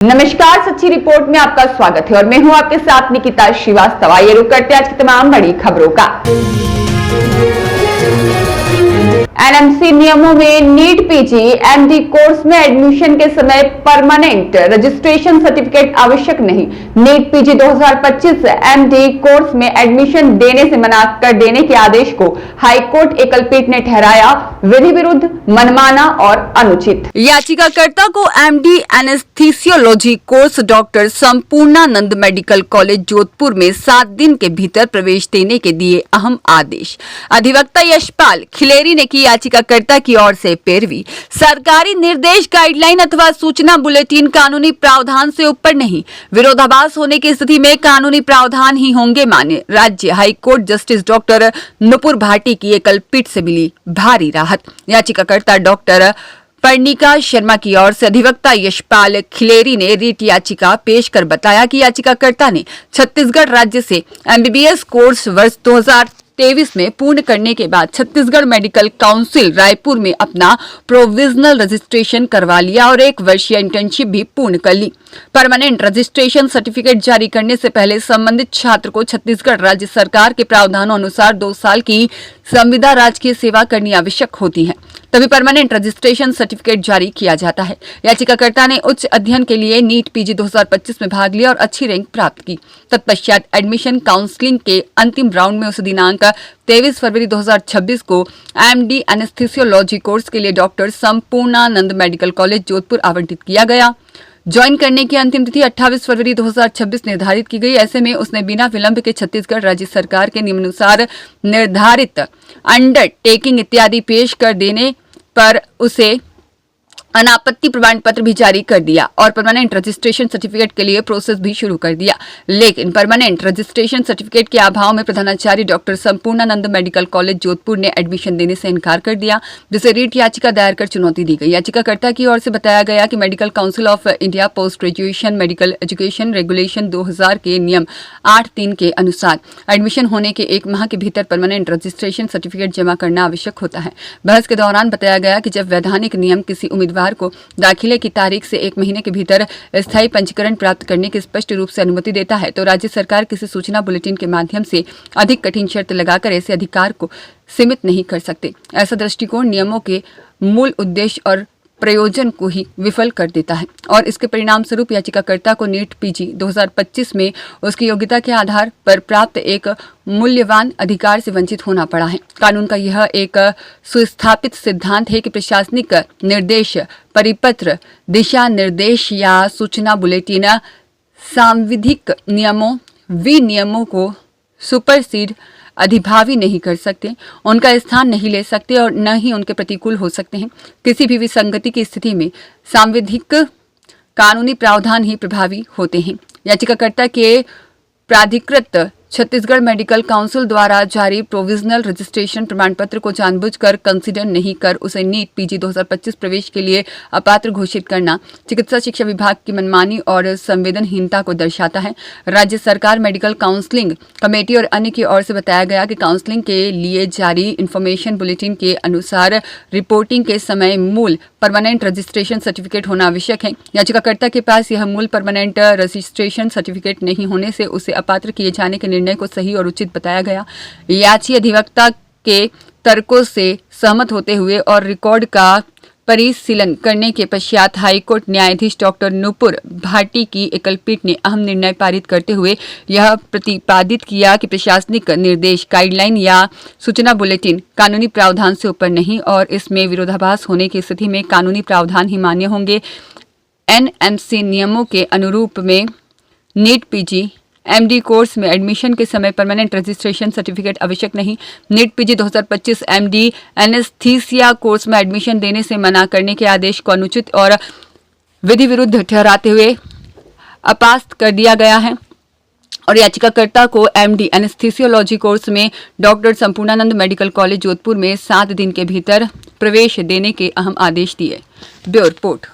नमस्कार, सच्ची रिपोर्ट में आपका स्वागत है और मैं हूं आपके साथ निकिता श्रीवास्तव। आइए रुक करते हैं आज की तमाम बड़ी खबरों का। एनएमसी नियमों में नीट पीजी एमडी कोर्स में एडमिशन के समय परमानेंट रजिस्ट्रेशन सर्टिफिकेट आवश्यक नहीं। नीट पीजी 2025 एमडी कोर्स में एडमिशन देने से मना कर देने के आदेश को हाईकोर्ट एकल पीठ ने ठहराया विधि विरुद्ध, मनमाना और अनुचित। याचिकाकर्ता को MD anaesthesiology course doctor Sampurnanand medical college Jodhpur में 7 दिन के भीतर प्रवेश देने के दिए अहम आदेश। अधिवक्ता यशपाल खिलेरी ने की याचिकाकर्ता की ओर से पैरवी। सरकारी निर्देश, गाइडलाइन अथवा सूचना बुलेटिन कानूनी प्रावधान से ऊपर नहीं। विरोधाभास होने की स्थिति में कानूनी प्रावधान ही होंगे मान्य। राज्य high court justice doctor Nupur Bhati की एकल पीठ से मिली भारी राहत। याचिकाकर्ता डॉक्टर पर्णिका शर्मा की ओर से अधिवक्ता यशपाल खिलेरी ने रीट याचिका पेश कर बताया कि याचिकाकर्ता ने छत्तीसगढ़ राज्य से एमबीबीएस कोर्स वर्ष 2023 में पूर्ण करने के बाद छत्तीसगढ़ मेडिकल काउंसिल रायपुर में अपना प्रोविजनल रजिस्ट्रेशन करवा लिया और 1 वर्षीय इंटर्नशिप भी पूर्ण कर ली। परमानेंट रजिस्ट्रेशन सर्टिफिकेट जारी करने से पहले संबंधित छात्र को छत्तीसगढ़ राज्य सरकार के प्रावधानों अनुसार 2 साल की संविदा राजकीय सेवा करनी आवश्यक होती है, तभी परमानेंट रजिस्ट्रेशन सर्टिफिकेट जारी किया जाता है। याचिकाकर्ता ने उच्च अध्ययन के लिए नीट पीजी 2025 में भाग लिया और अच्छी रैंक प्राप्त की। तत्पश्चात एडमिशन काउंसलिंग के अंतिम राउंड में उस दिनांक 23 फरवरी 2026 को एमडी एनेस्थीसियोलॉजी कोर्स के लिए doctor Sampurnanand medical college Jodhpur आवंटित किया गया। ज्वाइन करने की अंतिम तिथि 28 फरवरी 2026 निर्धारित की गई। ऐसे में उसने बिना विलंब के छत्तीसगढ़ राज्य सरकार के नियमानुसार निर्धारित अंडरटेकिंग इत्यादि पेश कर देने पर उसे अनापत्ति प्रमाण पत्र भी जारी कर दिया और परमानेंट रजिस्ट्रेशन सर्टिफिकेट के लिए प्रोसेस भी शुरू कर दिया। लेकिन परमानेंट रजिस्ट्रेशन सर्टिफिकेट के अभाव में प्रधानाचार्य doctor Sampurnanand medical college Jodhpur ने एडमिशन देने से इनकार कर दिया, जिसे रीट याचिका दायर कर चुनौती दी गई। याचिकाकर्ता की ओर से बताया गया कि medical council of India post graduation medical education regulation 2000 के नियम 8(3) के अनुसार एडमिशन होने के 1 माह के भीतर परमानेंट रजिस्ट्रेशन सर्टिफिकेट जमा करना आवश्यक होता है। बहस के दौरान बताया गया कि जब वैधानिक नियम किसी उम्मीदवार को दाखिले की तारीख से 1 महीने के भीतर स्थायी पंजीकरण प्राप्त करने की स्पष्ट रूप से अनुमति देता है, तो राज्य सरकार किसी सूचना बुलेटिन के माध्यम से अधिक कठिन शर्त लगाकर ऐसे अधिकार को सीमित नहीं कर सकते। ऐसा दृष्टिकोण नियमों के मूल उद्देश्य और प्रयोजन को ही विफल कर देता है और इसके परिणाम स्वरूप याचिकाकर्ता को नीट पीजी 2025 में उसकी योग्यता के आधार पर प्राप्त एक मूल्यवान अधिकार से वंचित होना पड़ा है। कानून का यह एक सुस्थापित सिद्धांत है कि प्रशासनिक निर्देश, परिपत्र, दिशा निर्देश या सूचना बुलेटिन सांविधिक नियमों, विनियमों को सुपरसीड अधिभावी नहीं कर सकते, उनका स्थान नहीं ले सकते और न ही उनके प्रतिकूल हो सकते हैं। किसी भी विसंगति की स्थिति में सांविधिक कानूनी प्रावधान ही प्रभावी होते हैं। याचिकाकर्ता के प्राधिकृत छत्तीसगढ़ मेडिकल काउंसिल द्वारा जारी प्रोविजनल रजिस्ट्रेशन प्रमाण पत्र को जानबूझकर कंसीडर नहीं कर उसे नीट पीजी 2025 प्रवेश के लिए अपात्र घोषित करना चिकित्सा शिक्षा विभाग की मनमानी और संवेदनहीनता को दर्शाता है। राज्य सरकार मेडिकल काउंसलिंग कमेटी और अन्य की ओर से बताया गया कि काउंसलिंग के लिए जारी इंफॉर्मेशन बुलेटिन के अनुसार रिपोर्टिंग के समय मूल परमानेंट रजिस्ट्रेशन सर्टिफिकेट होना आवश्यक है। याचिकाकर्ता के पास यह मूल परमानेंट रजिस्ट्रेशन सर्टिफिकेट नहीं होने से उसे अपात्र किए जाने के निर्णय को सही और उचित बताया गया। याची अधिवक्ता के तर्कों से सहमत होते हुए और रिकॉर्ड का परिशीलन करने के पश्चात हाईकोर्ट न्यायाधीश डॉक्टर नुपुर भाटी की एकल पीठ ने अहम निर्णय पारित करते हुए यह प्रतिपादित किया कि प्रशासनिक निर्देश, गाइडलाइन या सूचना बुलेटिन कानूनी प्रावधान से ऊपर नहीं और इसमें विरोधाभास होने की स्थिति में कानूनी प्रावधान ही मान्य होंगे। एनएमसी नियमों के अनुरूप में नीट पीजी एमडी कोर्स में एडमिशन के समय परमानेंट रजिस्ट्रेशन सर्टिफिकेट आवश्यक नहीं। NEET PG 2025 MD anaesthesia course में एडमिशन देने से मना करने के आदेश को अनुचित और विधि विरुद्ध ठहराते हुए अपास्त कर दिया गया है और याचिकाकर्ता को एमडी एनेस्थीसियोलॉजी कोर्स में doctor Sampurnanand medical college Jodhpur में 7 दिन के भीतर प्रवेश देने के अहम आदेश दिए। Bureau report.